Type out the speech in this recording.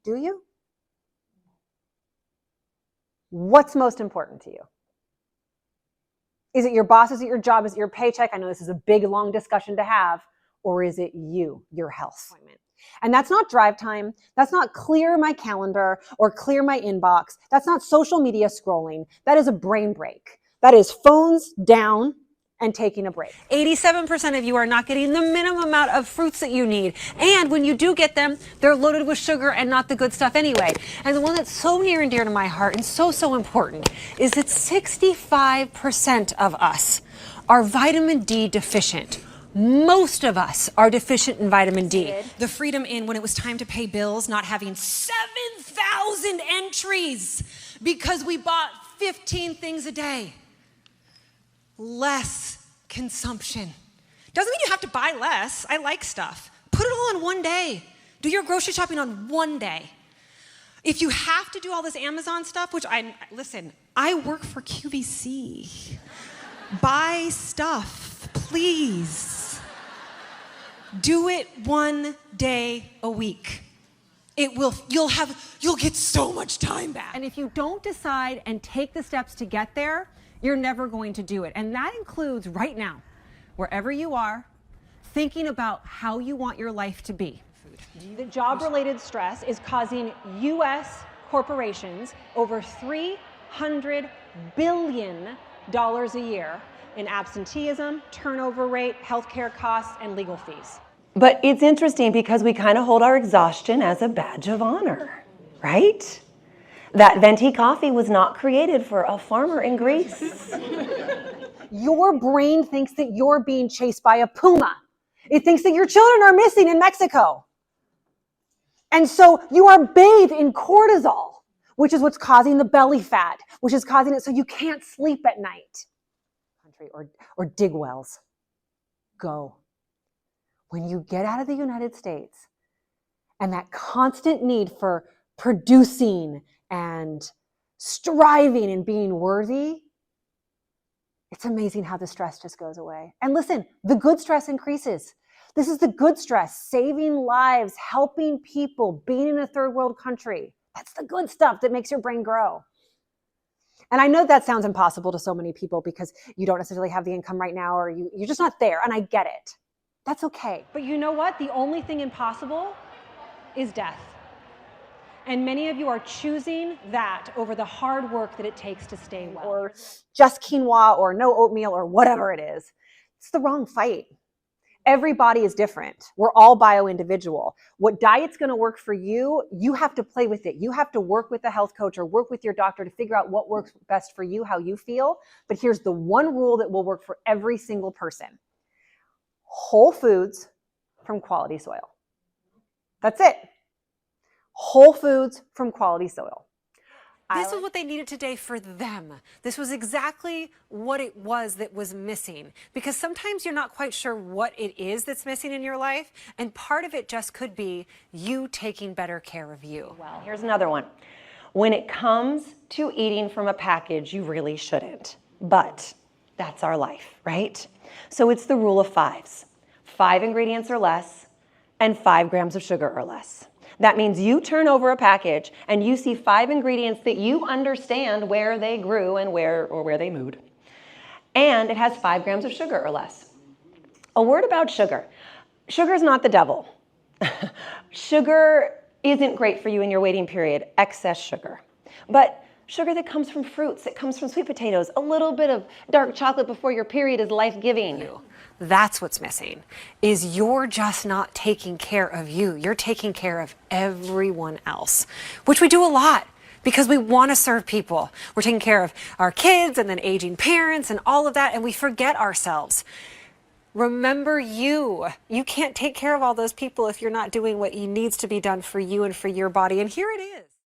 Do you? What's most important to you? Is it your boss? Is it your job? Is it your paycheck? I know this is a big, long discussion to have. Or is it you, your health? And that's not drive time. That's not clear my calendar or clear my inbox. That's not social media scrolling. That is a brain break. That is phones down and taking a break. 87% of you are not getting the minimum amount of fruits that you need. And when you do get them, they're loaded with sugar and not the good stuff anyway. And the one that's so near and dear to my heart and so important is that 65% of us are vitamin D deficient. Most of us are deficient in vitamin D. The freedom in when it was time to pay bills, not having 7,000 entries because we bought 15 things a day. Less consumption. Doesn't mean you have to buy less. I like stuff. Put it all on one day. Do your grocery shopping on one day. If you have to do all this Amazon stuff, which listen, I work for QVC. Buy stuff, please. Do it one day a week. You'll get so much time back. And if you don't decide and take the steps to get there, you're never going to do it. And that includes right now, wherever you are, thinking about how you want your life to be. The job-related stress is causing U.S. corporations over $300 billion a year in absenteeism, turnover rate, healthcare costs, and legal fees. But it's interesting because we kind of hold our exhaustion as a badge of honor, right? That venti coffee was not created for a farmer in Greece. Your brain thinks that you're being chased by a puma. It thinks that your children are missing in Mexico. And so you are bathed in cortisol, which is what's causing the belly fat, which is causing it so you can't sleep at night. Or dig wells. Go. When you get out of the United States and that constant need for producing and striving and being worthy, it's amazing how the stress just goes away. And listen, the good stress increases. This is the good stress, saving lives, helping people, being in a third world country. That's the good stuff that makes your brain grow. And I know that sounds impossible to so many people because you don't necessarily have the income right now or you're just not there, and I get it. That's okay. But you know what? The only thing impossible is death. And many of you are choosing that over the hard work that it takes to stay well. Or just quinoa or no oatmeal or whatever it is. It's the wrong fight. Every body is different. We're all bio-individual. What diet's going to work for you, you have to play with it. You have to work with a health coach or work with your doctor to figure out what works best for you, how you feel. But here's the one rule that will work for every single person. Whole foods from quality soil. That's it. Whole foods from quality soil. This was what they needed today for them. This was exactly what it was that was missing. Because sometimes you're not quite sure what it is that's missing in your life. And part of it just could be you taking better care of you. Well, here's another one. When it comes to eating from a package, you really shouldn't. But that's our life, right? So it's the rule of fives. 5 ingredients or less, and 5 grams of sugar or less. That means you turn over a package and you see 5 ingredients that you understand where they grew and where they moved. And it has 5 grams of sugar or less. A word about sugar. Sugar is not the devil. Sugar isn't great for you in your waiting period, excess sugar. But sugar that comes from fruits, that comes from sweet potatoes, a little bit of dark chocolate before your period is life-giving. That's what's missing, is you're just not taking care of you. You're taking care of everyone else, which we do a lot because we want to serve people. We're taking care of our kids and then aging parents and all of that, and we forget ourselves. Remember you. You can't take care of all those people if you're not doing what needs to be done for you and for your body. And here it is.